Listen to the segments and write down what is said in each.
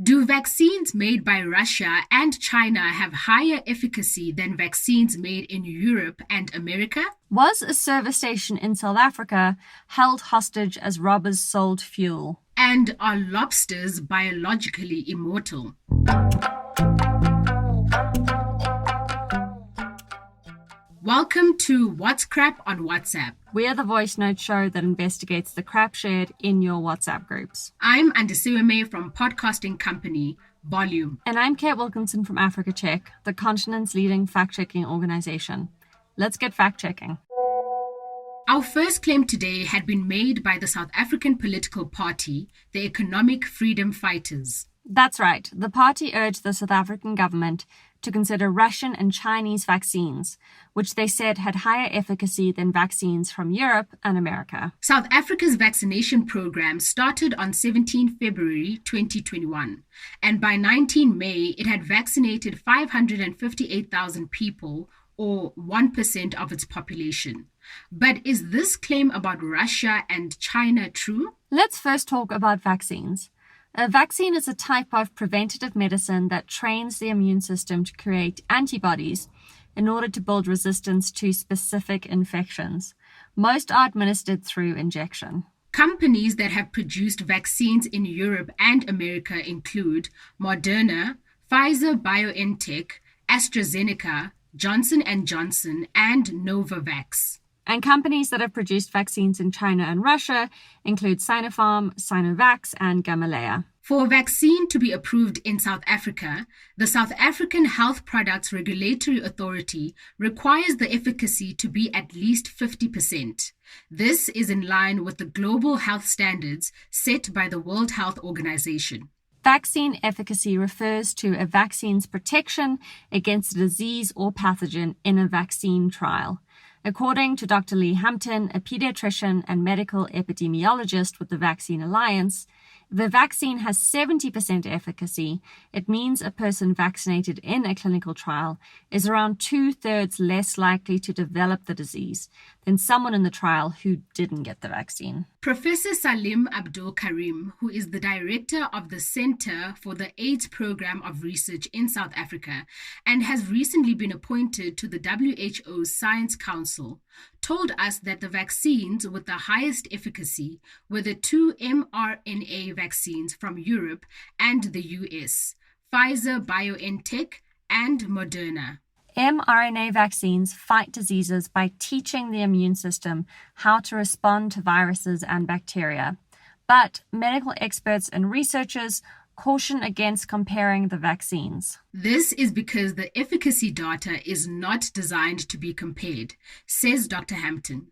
Do vaccines made by Russia and China have higher efficacy than vaccines made in Europe and America? Was a service station in South Africa held hostage as robbers sold fuel? And are lobsters biologically immortal? Welcome to What's Crap on WhatsApp. We're the voice note show that investigates the crap shared in your WhatsApp groups. I'm Andisiweme from podcasting company Volume. And I'm Kate Wilkinson from Africa Check, the continent's leading fact-checking organization. Let's get fact-checking. Our first claim today had been made by the South African political party, the Economic Freedom Fighters. That's right. The party urged the South African government to consider Russian and Chinese vaccines, which they said had higher efficacy than vaccines from Europe and America. South Africa's vaccination program started on 17 February 2021, and by 19 May, it had vaccinated 558,000 people, or 1% of its population. But is this claim about Russia and China true? Let's first talk about vaccines. A vaccine is a type of preventative medicine that trains the immune system to create antibodies in order to build resistance to specific infections. Most are administered through injection. Companies that have produced vaccines in Europe and America include Moderna, Pfizer-BioNTech, AstraZeneca, Johnson & Johnson, and Novavax. And companies that have produced vaccines in China and Russia include Sinopharm, Sinovac, and Gamaleya. For a vaccine to be approved in South Africa, the South African Health Products Regulatory Authority requires the efficacy to be at least 50%. This is in line with the global health standards set by the World Health Organization. Vaccine efficacy refers to a vaccine's protection against a disease or pathogen in a vaccine trial. According to Dr. Lee Hampton, a pediatrician and medical epidemiologist with the Vaccine Alliance, if a vaccine has 70% efficacy, it means a person vaccinated in a clinical trial is around 2/3 less likely to develop the disease than someone in the trial who didn't get the vaccine. Professor Salim Abdul Karim, who is the director of the Center for the AIDS Program of Research in South Africa and has recently been appointed to the WHO's Science Council, told us that the vaccines with the highest efficacy were the two mRNA vaccines from Europe and the US, Pfizer-BioNTech and Moderna. mRNA vaccines fight diseases by teaching the immune system how to respond to viruses and bacteria. But medical experts and researchers caution against comparing the vaccines. This is because the efficacy data is not designed to be compared, says Dr. Hampton.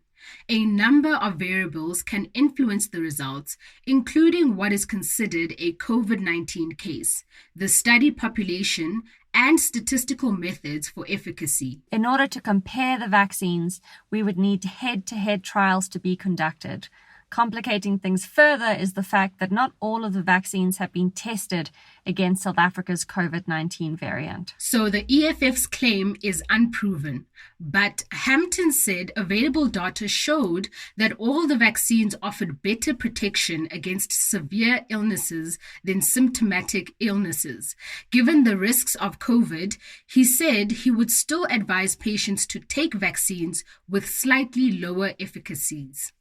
A number of variables can influence the results, including what is considered a COVID-19 case, the study population, and statistical methods for efficacy. In order to compare the vaccines, we would need head-to-head trials to be conducted. Complicating things further is the fact that not all of the vaccines have been tested against South Africa's COVID-19 variant. So the EFF's claim is unproven. But Hampton said available data showed that all the vaccines offered better protection against severe illnesses than symptomatic illnesses. Given the risks of COVID, he said he would still advise patients to take vaccines with slightly lower efficacies.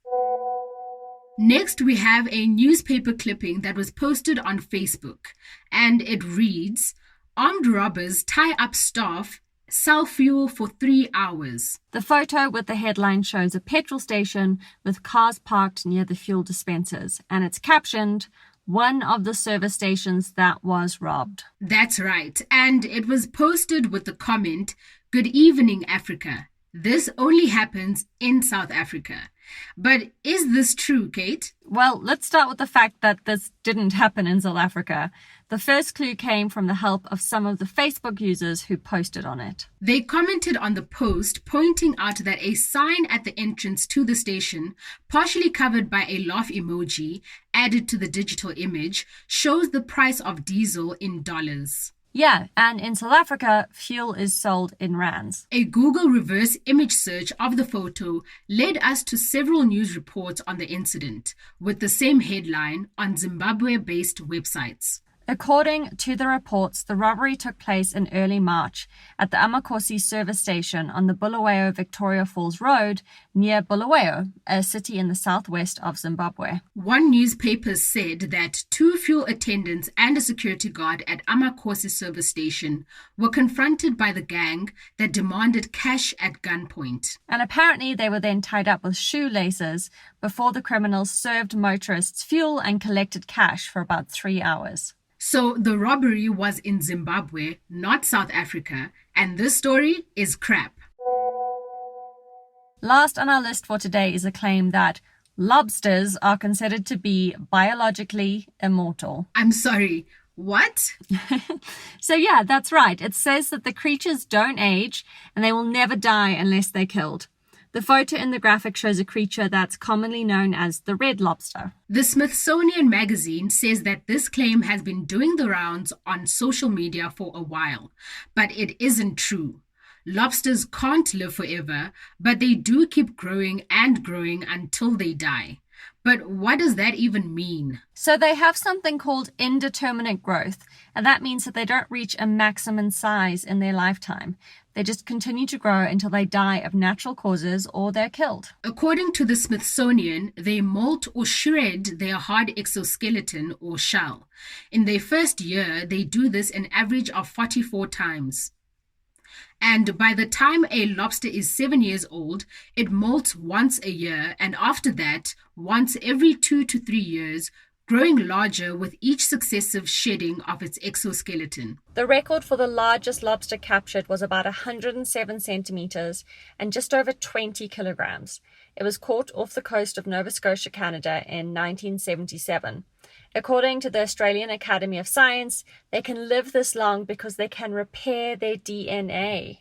Next, we have a newspaper clipping that was posted on Facebook, and it reads, "Armed robbers tie up staff, sell fuel for 3 hours." The photo with the headline shows a petrol station with cars parked near the fuel dispensers, and it's captioned, "One of the service stations that was robbed." That's right, and it was posted with the comment, "Good evening, Africa. This only happens in South Africa." But is this true, Kate? Well, let's start with the fact that this didn't happen in South Africa. The first clue came from the help of some of the Facebook users who posted on it. They commented on the post, pointing out that a sign at the entrance to the station, partially covered by a laugh emoji added to the digital image, shows the price of diesel in dollars. Yeah, and in South Africa, fuel is sold in rands. A Google reverse image search of the photo led us to several news reports on the incident, with the same headline on Zimbabwe-based websites. According to the reports, the robbery took place in early March at the Amakosi service station on the Bulawayo-Victoria Falls Road near Bulawayo, a city in the southwest of Zimbabwe. One newspaper said that 2 fuel attendants and a security guard at Amakosi service station were confronted by the gang that demanded cash at gunpoint. And apparently they were then tied up with shoelaces before the criminals served motorists fuel and collected cash for about 3 hours. So the robbery was in Zimbabwe, not South Africa, and this story is crap. Last on our list for today is a claim that lobsters are considered to be biologically immortal. I'm sorry, what? So yeah, that's right. It says that the creatures don't age and they will never die unless they're killed. The photo in the graphic shows a creature that's commonly known as the red lobster. The Smithsonian Magazine says that this claim has been doing the rounds on social media for a while, but it isn't true. Lobsters can't live forever, but they do keep growing and growing until they die. But what does that even mean? So they have something called indeterminate growth, and that means that they don't reach a maximum size in their lifetime. They just continue to grow until they die of natural causes or they're killed. According to the Smithsonian, they molt or shred their hard exoskeleton or shell. In their first year, they do this an average of 44 times. And by the time a lobster is 7 years old, it molts once a year, and after that, once every 2 to 3 years, growing larger with each successive shedding of its exoskeleton. The record for the largest lobster captured was about 107 centimeters and just over 20 kilograms. It was caught off the coast of Nova Scotia, Canada in 1977. According to the Australian Academy of Science, they can live this long because they can repair their DNA.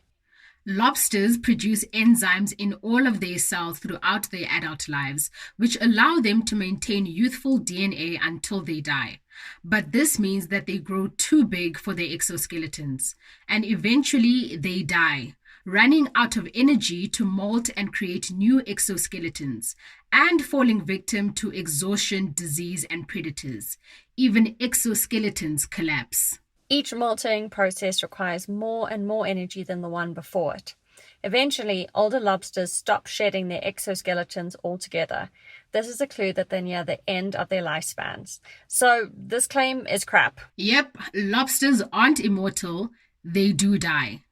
Lobsters produce enzymes in all of their cells throughout their adult lives, which allow them to maintain youthful DNA until they die. But this means that they grow too big for their exoskeletons, and eventually they die, running out of energy to molt and create new exoskeletons, and falling victim to exhaustion, disease, and predators. Even exoskeletons collapse. Each molting process requires more and more energy than the one before it. Eventually, older lobsters stop shedding their exoskeletons altogether. This is a clue that they're near the end of their lifespans. So this claim is crap. Yep, lobsters aren't immortal, they do die.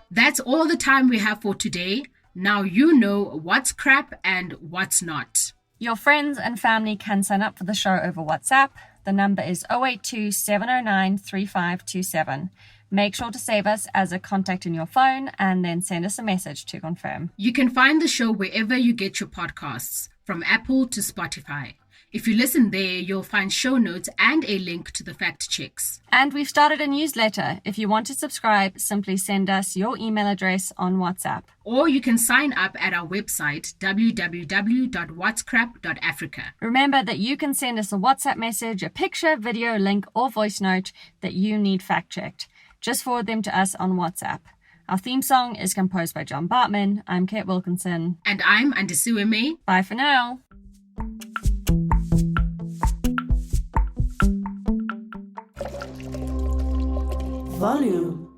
That's all the time we have for today. Now you know what's crap and what's not. Your friends and family can sign up for the show over WhatsApp. The number is 082 709 3527. Make sure to save us as a contact in your phone and then send us a message to confirm. You can find the show wherever you get your podcasts, from Apple to Spotify. If you listen there, you'll find show notes and a link to the fact checks. And we've started a newsletter. If you want to subscribe, simply send us your email address on WhatsApp. Or you can sign up at our website, www.whatscrap.africa. Remember that you can send us a WhatsApp message, a picture, video, link, or voice note that you need fact-checked. Just forward them to us on WhatsApp. Our theme song is composed by John Bartman. I'm Kate Wilkinson. And I'm Andisueme. Bye for now. Volume.